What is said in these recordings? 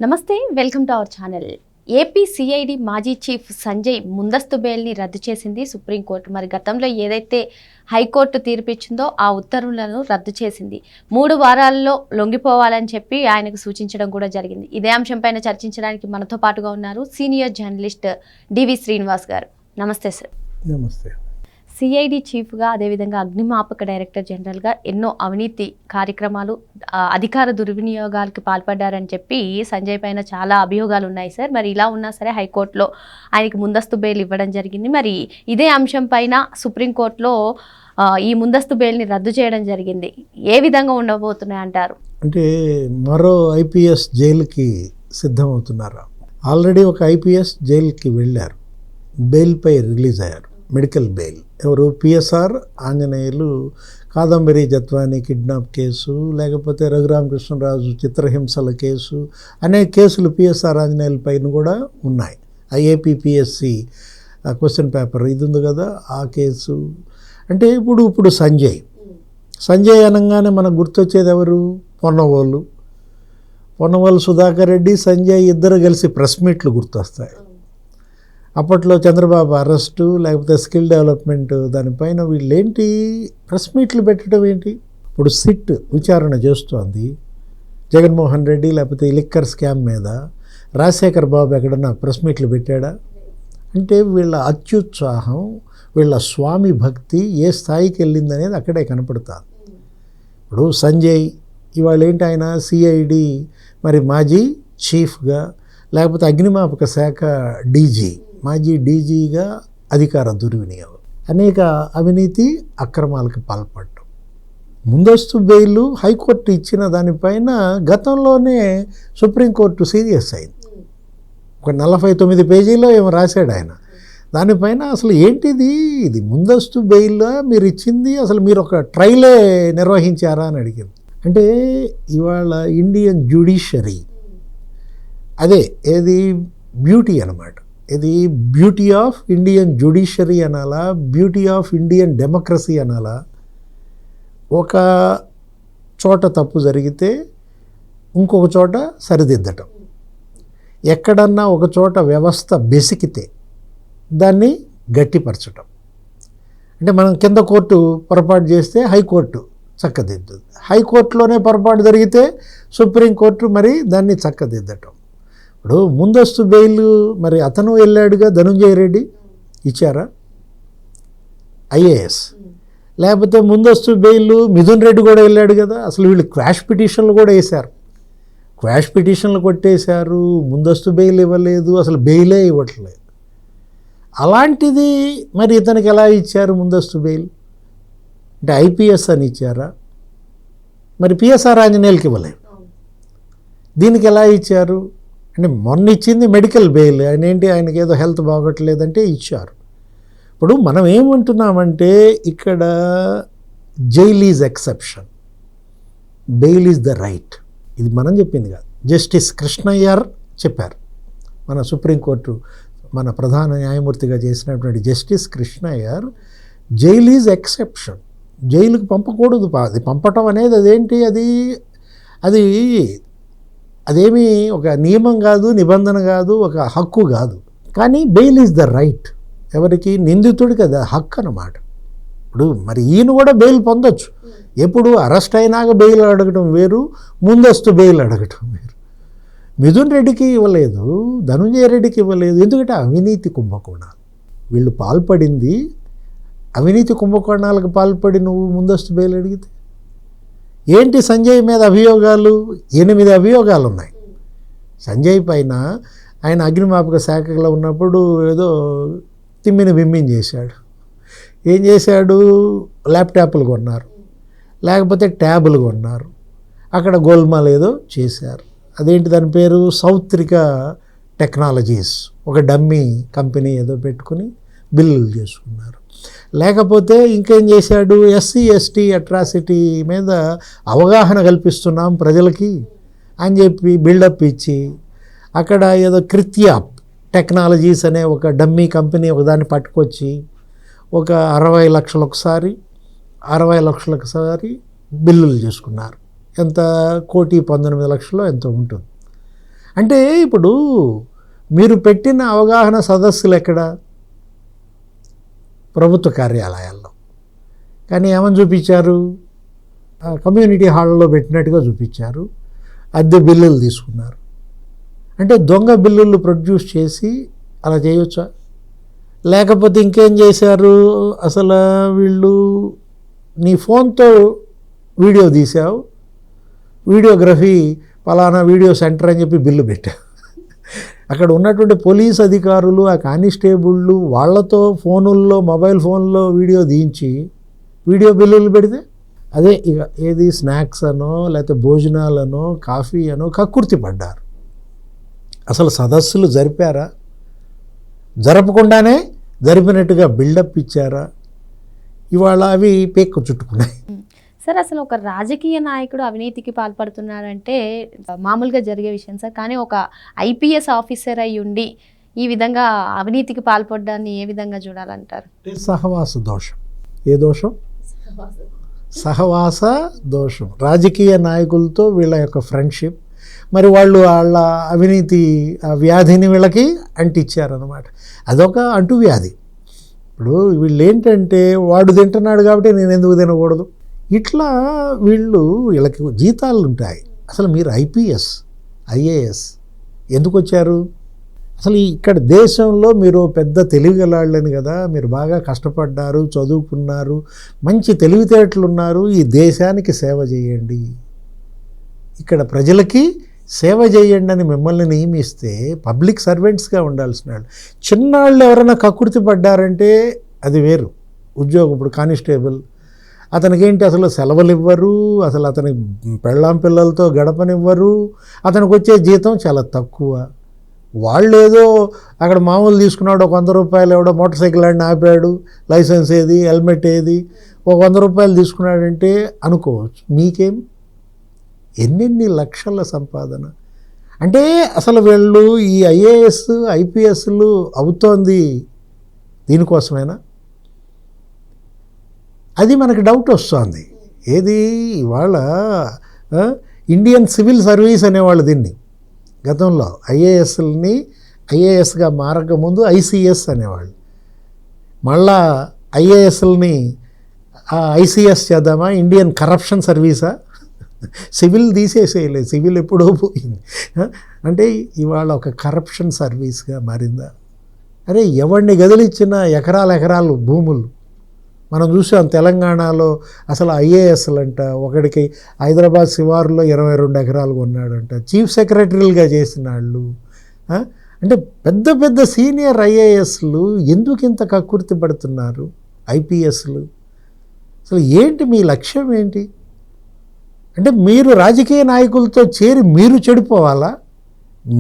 నమస్తే, welcome to our channel. AP CID మాజీ chief Sanjay ముందస్తు బెయిల్ని రద్దు చేసింది సుప్రీంకోర్టు. మరి గతంలో ఏదైతే హైకోర్టు తీర్పిచ్చిందో ఆ ఉత్తర్వులను రద్దు చేసింది. 3 వారాల్లో లొంగిపోవాలని చెప్పి ఆయనకు సూచించడం కూడా జరిగింది. ఇదే అంశంపైన చర్చించడానికి మనతో పాటుగా ఉన్నారు సీనియర్ జర్నలిస్ట్ డివి శ్రీనివాస్ గారు. నమస్తే సార్. నమస్తే. సిఐడి చీఫ్గా, అదేవిధంగా అగ్నిమాపక డైరెక్టర్ జనరల్గా ఎన్నో అవినీతి కార్యక్రమాలు, అధికార దుర్వినియోగాలకు పాల్పడ్డారని చెప్పి సంజయ్ పైన చాలా అభియోగాలు ఉన్నాయి సార్. మరి ఇలా ఉన్నా సరే హైకోర్టులో ఆయనకి ముందస్తు బెయిల్ ఇవ్వడం జరిగింది. మరి ఇదే అంశం పైన సుప్రీంకోర్టులో ఈ ముందస్తు బెయిల్ని రద్దు చేయడం జరిగింది. ఏ విధంగా ఉండబోతున్నాయి అంటారు? అంటే మరో ఐపీఎస్ జైలుకి సిద్ధమవుతున్నారా? ఆల్రెడీ ఒక ఐపీఎస్ జైలుకి వెళ్ళారు, బెయిల్పై రిలీజ్ అయ్యారు, మెడికల్ బెయిల్. ఎవరు? PSR Anjaneyulu Kadambari Jethwani kidnap case, లేకపోతే రఘురామకృష్ణరాజు చిత్రహింసల కేసు, అనేక కేసులు పిఎస్ఆర్ ఆంజనేయుల పైన కూడా ఉన్నాయి. ఐఏపీఎస్సి క్వశ్చన్ పేపర్ ఇది ఉంది కదా, ఆ కేసు. అంటే ఇప్పుడు సంజయ్ అనగానే మనకు గుర్తొచ్చేది ఎవరు? పొన్నవోలు సుధాకర్ రెడ్డి, సంజయ్ ఇద్దరు కలిసి ప్రెస్ మీట్లు గుర్తొస్తాయి. అప్పట్లో చంద్రబాబు అరెస్టు, లేకపోతే స్కిల్ డెవలప్మెంట్, దానిపైన వీళ్ళేంటి ప్రెస్ మీట్లు పెట్టడం ఏంటి? ఇప్పుడు సిట్ విచారణ చేస్తోంది జగన్మోహన్ రెడ్డి లేకపోతే లిక్కర్ స్కామ్ మీద. రాజశేఖర్ బాబు ఎక్కడన్నా ప్రెస్ మీట్లు పెట్టాడా? అంటే వీళ్ళ అత్యుత్సాహం, వీళ్ళ స్వామి భక్తి ఏ స్థాయికి వెళ్ళిందనేది అక్కడే కనపడుతుంది. ఇప్పుడు సంజయ్ ఇవాళ ఏంటి, ఆయన సిఐడి మరి మాజీ చీఫ్గా, లేకపోతే అగ్నిమాపక శాఖ డీజీ, మాజీ డీజీగా అధికార దుర్వినియోగం, అనేక అవినీతి అక్రమాలకు పాల్పడటం. ముందస్తు బెయిల్ హైకోర్టు ఇచ్చిన దానిపైన గతంలోనే సుప్రీంకోర్టు సీరియస్ అయింది. ఒక 49 పేజీలో ఏమో రాశాడు ఆయన. దానిపైన అసలు ఏంటిది, ఇది ముందస్తు బెయిల్ మీరు ఇచ్చింది, అసలు మీరు ఒక ట్రయలే నిర్వహించారా అని అడిగింది. అంటే ఇవాళ ఇండియన్ జ్యుడిషియరీ అదే ఏది బ్యూటీ అన్నమాట. ఇది బ్యూటీ ఆఫ్ ఇండియన్ జ్యుడిషియరీ అనాలా, బ్యూటీ ఆఫ్ ఇండియన్ డెమోక్రసీ అనాలా? ఒక చోట తప్పు జరిగితే ఇంకొక చోట సరిదిద్దటం, ఎక్కడన్నా ఒక చోట వ్యవస్థ బెసికితే దాన్ని గట్టిపరచటం. అంటే మనం కింద కోర్టు పొరపాటు చేస్తే హైకోర్టు చక్కదిద్దుతుంది, హైకోర్టులోనే పొరపాటు జరిగితే సుప్రీంకోర్టు మరి దాన్ని చక్కదిద్దటం. ఇప్పుడు ముందస్తు బెయిల్ మరి అతను వెళ్ళాడుగా, ధనుంజయ రెడ్డి ఇచ్చారా? ఐఏఎస్. లేకపోతే ముందస్తు బెయిల్ మిథున్ రెడ్డి కూడా వెళ్ళాడు కదా. అసలు వీళ్ళు క్వాష్ పిటిషన్లు కూడా వేశారు, క్వాష్ పిటిషన్లు కొట్టేశారు, ముందస్తు బెయిల్ ఇవ్వలేదు, అసలు బెయిలే ఇవ్వట్లేదు. అలాంటిది మరి ఇతనికి ఎలా ఇచ్చారు ముందస్తు బెయిల్? అంటే ఐపీఎస్ అని ఇచ్చారా? మరి పిఎస్ఆర్ ఆంజనేయులకి ఇవ్వలేదు, దీనికి ఎలా ఇచ్చారు? అంటే మొన్న ఇచ్చింది మెడికల్ బెయిల్. ఆయన ఏంటి, ఆయనకి ఏదో హెల్త్ బాగోట్లేదంటే ఇచ్చారు. ఇప్పుడు మనం ఏమంటున్నామంటే ఇక్కడ jail is exception, bail is the right. ఇది మనం చెప్పింది కాదు, జస్టిస్ కృష్ణయ్యర్ చెప్పారు. మన సుప్రీంకోర్టు మన ప్రధాన న్యాయమూర్తిగా చేసినటువంటి justice Krishna Iyer, jail is exception, జైలుకి పంపకూడదు. అది పంపటం అనేది అదేంటి, అది అదేమీ ఒక నియమం కాదు, నిబంధన కాదు, ఒక హక్కు కాదు. కానీ బెయిల్ ఈజ్ ద రైట్. ఎవరికి? నిందితుడికి అది హక్కు అన్నమాట. ఇప్పుడు మరి ఈయన కూడా బెయిల్ పొందొచ్చు. ఎప్పుడు అరెస్ట్ అయినాక బెయిల్ అడగటం వేరు, ముందస్తు బెయిల్ అడగటం వేరు. మిథున్ రెడ్డికి ఇవ్వలేదు, ధనుంజయ రెడ్డికి ఇవ్వలేదు. ఎందుకంటే అవినీతి కుంభకోణాలు వీళ్ళు పాల్పడింది. అవినీతి కుంభకోణాలకు పాల్పడి నువ్వు ముందస్తు బెయిల్ అడిగితే ఏంటి? సంజయ్ మీద అభియోగాలు 8 అభియోగాలు ఉన్నాయి సంజయ్ పైన. ఆయన అగ్నిమాపక శాఖలో ఉన్నప్పుడు ఏదో బిమ్మిని చేశాడు. ఏం చేశాడు? ల్యాప్టాప్లు కొన్నారు, లేకపోతే ట్యాబులు కొన్నారు, అక్కడ గోల్మాల్ ఏదో చేశారు. అదేంటి దాని పేరు? సౌత్రిక టెక్నాలజీస్, ఒక డమ్మీ కంపెనీ ఏదో పెట్టుకుని బిల్లులు చేసుకున్నారు. లేకపోతే ఇంకేం చేశాడు? ఎస్సీ ఎస్టీ అట్రాసిటీ మీద అవగాహన కల్పిస్తున్నాం ప్రజలకి అని చెప్పి బిల్డప్ ఇచ్చి అక్కడ ఏదో కృత్యాప్ టెక్నాలజీస్ అనే ఒక డమ్మీ కంపెనీ ఒకదాన్ని పట్టుకొచ్చి ఒక 60 లక్షలు ఒకసారి, 60 లక్షలకు ఒకసారి బిల్లులు చేసుకున్నారు. ఎంత? 1,19,00,000 ఎంతో ఉంటుంది. అంటే ఇప్పుడు మీరు పెట్టిన అవగాహన సదస్సులు ఎక్కడ? ప్రభుత్వ కార్యాలయాల్లో. కానీ ఏమని చూపించారు? కమ్యూనిటీ హాల్లో పెట్టినట్టుగా చూపించారు. అద్దె బిల్లులు తీసుకున్నారు. అంటే దొంగ బిల్లులు ప్రొడ్యూస్ చేసి అలా చేయొచ్చా? లేకపోతే ఇంకేం చేశారు? అసలు వీళ్ళు నీ ఫోన్తో వీడియో తీసావు, వీడియోగ్రఫీ పలానా వీడియో సెంటర్ అని చెప్పి బిల్లు పెట్టావు. అక్కడ ఉన్నటువంటి పోలీస్ అధికారులు, ఆ కానిస్టేబుళ్ళు వాళ్ళతో ఫోనుల్లో, మొబైల్ ఫోన్లో వీడియో తీయించి వీడియో బిల్లులు పెడితే అదే ఇక ఏది స్నాక్స్ అనో లేకపోతే భోజనాలనో కాఫీ అనో కక్కుర్తి పడ్డారు. అసలు సదస్సులు జరిపారా? జరపకుండానే జరిపినట్టుగా బిల్డప్ ఇచ్చారా? ఇవాళ అవి పేక్కు చుట్టుకున్నాయి. సార్ అసలు ఒక రాజకీయ నాయకుడు అవినీతికి పాల్పడుతున్నారంటే మామూలుగా జరిగే విషయం సార్. కానీ ఒక ఐపీఎస్ ఆఫీసర్ అయి ఉండి ఈ విధంగా అవినీతికి పాల్పడడాన్ని ఏ విధంగా చూడాలంటారు? సహవాస దోషం. ఏ దోషం? సహవాస దోషం. రాజకీయ నాయకులతో వీళ్ళ యొక్క ఫ్రెండ్షిప్, మరి వాళ్ళు వాళ్ళ అవినీతి వ్యాధిని వీళ్ళకి అంటించారనమాట. అదొక అంటువ్యాధి. ఇప్పుడు వీళ్ళు ఏంటంటే వాడు తింటున్నాడు కాబట్టి నేను ఎందుకు తినకూడదు, ఇట్లా వీళ్ళకి జీతాలు ఉంటాయి. అసలు మీరు ఐపీఎస్ ఐఏఎస్ ఎందుకు వచ్చారు? అసలు ఇక్కడ దేశంలో మీరు పెద్ద తెలివిగలాళ్ళని కదా, మీరు బాగా కష్టపడ్డారు, చదువుకున్నారు, మంచి తెలివితేటలు ఉన్నారు, ఈ దేశానికి సేవ చేయండి, ఇక్కడ ప్రజలకి సేవ చేయండి అని మిమ్మల్ని నియమిస్తే పబ్లిక్ సర్వెంట్స్గా ఉండాల్సిన వాళ్ళు. చిన్నాళ్ళు ఎవరైనా కక్కుర్తి పడ్డారంటే అది వేరు ఉద్యోగం. ఇప్పుడు కానిస్టేబుల్ అతనికి ఏంటి అసలు సెలవులు ఇవ్వరు, అసలు అతనికి పెళ్ళాం పిల్లలతో గడపనివ్వరు, అతనికి వచ్చే జీతం చాలా తక్కువ. వాళ్ళు ఏదో అక్కడ మామూలు తీసుకున్నాడు, ఒక 100 రూపాయలు ఎవడో మోటార్ సైకిల్ ఆడిని ఆపాడు, లైసెన్స్ ఏది, హెల్మెట్ ఏది, ఒక 100 రూపాయలు తీసుకున్నాడంటే అనుకోవచ్చు. మీకేం ఎన్నెన్ని లక్షల సంపాదన. అంటే అసలు వీళ్ళు ఈ ఐఏఎస్ ఐపీఎస్లు అవుతోంది దీనికోసమేనా? అది మనకు డౌట్ వస్తుంది. ఏది ఇవాళ ఇండియన్ సివిల్ సర్వీస్ అనేవాళ్ళు దీన్ని గతంలో ఐఏఎస్ని ఐఏఎస్గా మారకముందు ఐసీఎస్ అనేవాళ్ళు. మళ్ళా ఐఏఎస్ని ఐసీఎస్ చేద్దామా, ఇండియన్ కరప్షన్ సర్వీసా? సివిల్ తీసేసేయలేదు, సివిల్ ఎప్పుడో పోయింది. అంటే ఇవాళ ఒక కరప్షన్ సర్వీస్గా మారిందా? అరే ఎవరిని గదిలిచ్చినా ఎకరాలు భూములు మనం చూసాం. తెలంగాణలో అసలు ఐఏఎస్లు అంట, ఒకడికి హైదరాబాద్ శివారులో 22 ఎకరాలు కొన్నాడంట, చీఫ్ సెక్రటరీలుగా చేసిన వాళ్ళు. అంటే పెద్ద పెద్ద సీనియర్ ఐఏఎస్లు ఎందుకు ఇంత కక్కుర్తి పడుతున్నారు? ఐపీఎస్లు అసలు ఏంటి మీ లక్ష్యం ఏంటి? అంటే మీరు రాజకీయ నాయకులతో చేరి మీరు చెడిపోవాలా?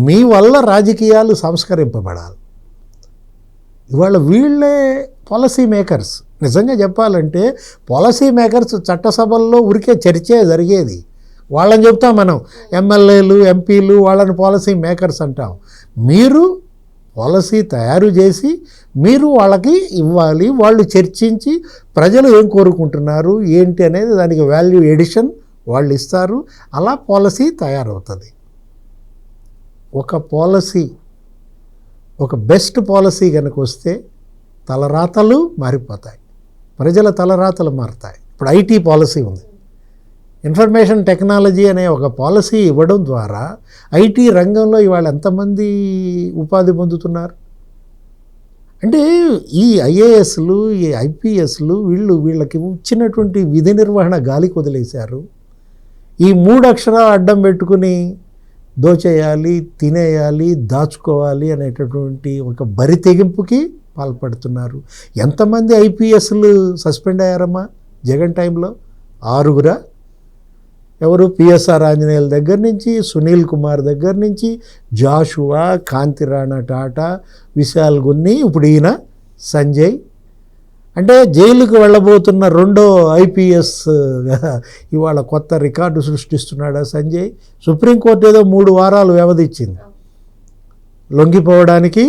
మీ వల్ల రాజకీయాలు సంస్కరింపబడాలి. ఇవాళ వీళ్ళే పాలసీ మేకర్స్. నిజంగా చెప్పాలంటే పాలసీ మేకర్స్ చట్టసభల్లో ఉరికే చర్చే జరిగేది. వాళ్ళని చెప్తాం మనం ఎమ్మెల్యేలు ఎంపీలు, వాళ్ళని పాలసీ మేకర్స్ అంటాం. మీరు పాలసీ తయారు చేసి మీరు వాళ్ళకి ఇవ్వాలి, వాళ్ళు చర్చించి ప్రజలు ఏం కోరుకుంటున్నారు ఏంటి అనేది దానికి వాల్యూ ఎడిషన్ వాళ్ళు ఇస్తారు. అలా పాలసీ తయారవుతుంది. ఒక పాలసీ, ఒక బెస్ట్ పాలసీ కనుక వస్తే తలరాతలు మారిపోతాయి, ప్రజల తలరాతలు మారుతాయి. ఇప్పుడు ఐటీ పాలసీ ఉంది, ఇన్ఫర్మేషన్ టెక్నాలజీ అనే ఒక పాలసీ ఇవ్వడం ద్వారా ఐటీ రంగంలో ఇవాళ ఎంతమంది ఉపాధి పొందుతున్నారు? అంటే ఈ ఐఏఎస్లు ఈ ఐపీఎస్లు వీళ్ళకి ఇచ్చినటువంటి విధి నిర్వహణ గాలికి వదిలేశారు. ఈ 3 అక్షరాలు అడ్డం పెట్టుకుని దోచేయాలి, తినేయాలి, దాచుకోవాలి అనేటటువంటి ఒక బరి తెగింపుకి పాల్పడుతున్నారు. ఎంతమంది ఐపీఎస్లు సస్పెండ్ అయ్యారమ్మా జగన్ టైంలో? 6. ఎవరు? పిఎస్ఆర్ ఆంజనేయుల దగ్గర నుంచి, సునీల్ కుమార్ దగ్గర నుంచి, జాషువా, కాంతిరాణా టాటా, విశాల్ గున్ని, ఇప్పుడు ఈయన సంజయ్. అంటే జైలుకు వెళ్ళబోతున్న 2వ ఐపీఎస్ ఇవాళ కొత్త రికార్డు సృష్టిస్తున్నాడా సంజయ్? సుప్రీంకోర్టు ఏదో 3 వారాలు వ్యవధి ఇచ్చింది, లొంగిపోవడానికి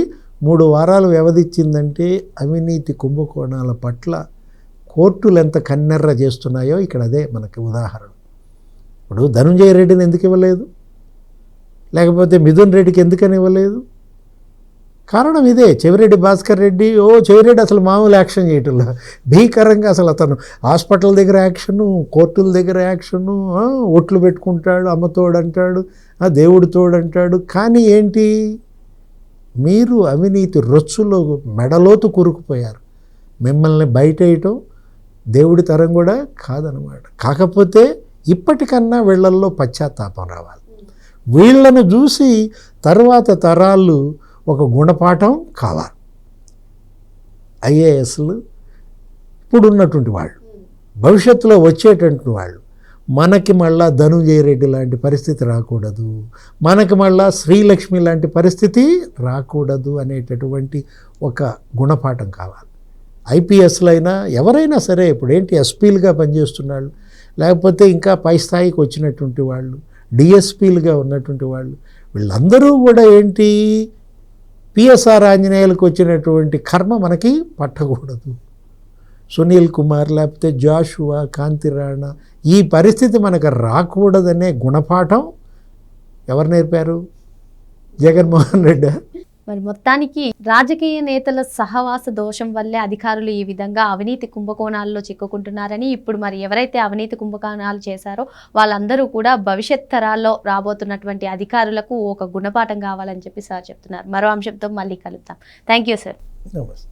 3 వారాలు వ్యవధి ఇచ్చిందంటే అవినీతి కుంభకోణాల పట్ల కోర్టులు ఎంత కన్నెర్ర చేస్తున్నాయో ఇక్కడ అదే మనకి ఉదాహరణ. ఇప్పుడు ధనుంజయ రెడ్డిని ఎందుకు ఇవ్వలేదు? లేకపోతే మిథున్ రెడ్డికి ఎందుకని ఇవ్వలేదు? కారణం ఇదే. చెవిరెడ్డి భాస్కర్ రెడ్డి చెవిరెడ్డి అసలు మామూలు యాక్షన్ చేయటంలో భీకరంగా అసలు అతను హాస్పిటల్ దగ్గర యాక్షను, కోర్టుల దగ్గర యాక్షను, ఒట్లు పెట్టుకుంటాడు, అమ్మతోడు అంటాడు, దేవుడి తోడు అంటాడు. కానీ ఏంటి, మీరు అవినీతి రొచ్చులో మెడలోతు కూరుకుపోయారు. మిమ్మల్ని బయటేయటం దేవుడి తరం కూడా కాదనమాట. కాకపోతే ఇప్పటికన్నా వీళ్ళల్లో పశ్చాత్తాపం రావాలి. వీళ్ళను చూసి తర్వాత తరాలు ఒక గుణపాఠం కావాలి. ఐఏఎస్లు ఇప్పుడున్నటువంటి వాళ్ళు, భవిష్యత్తులో వచ్చేటటువంటి వాళ్ళు, మనకి మళ్ళా ధనుంజయ రెడ్డి లాంటి పరిస్థితి రాకూడదు, మనకి మళ్ళా శ్రీలక్ష్మి లాంటి పరిస్థితి రాకూడదు అనేటటువంటి ఒక గుణపాఠం కావాలి. ఐపీఎస్లైనా ఎవరైనా సరే, ఇప్పుడు ఏంటి ఎస్పీలుగా పనిచేస్తున్నాళ్ళు, లేకపోతే ఇంకా పై స్థాయికి వచ్చినటువంటి వాళ్ళు, డిఎస్పీలుగా ఉన్నటువంటి వాళ్ళు, వీళ్ళందరూ కూడా ఏంటి, పిఎస్ఆర్ ఆంజనేయులకు వచ్చినటువంటి కర్మ మనకి పట్టకూడదు. సునీల్ కుమార్ లేకపోతే జాషువా, కాంతిరాణ, ఈ పరిస్థితి మనకు రాకూడదనే గుణపాఠం ఎవరు నేర్పారు? జగన్మోహన్ రెడ్డి. మరి మొత్తానికి రాజకీయ నేతల సహవాస దోషం వల్లే అధికారులు ఈ విధంగా అవినీతి కుంభకోణాల్లో చిక్కుకుంటున్నారని, ఇప్పుడు మరి ఎవరైతే అవినీతి కుంభకోణాలు చేశారో వాళ్ళందరూ కూడా భవిష్యత్ తరాల్లో రాబోతున్నటువంటి అధికారులకు ఒక గుణపాఠం కావాలని చెప్పి సార్ చెప్తున్నారు. మరో అంశంతో మళ్ళీ కలుద్దాం. Thank you sir. నమస్తే.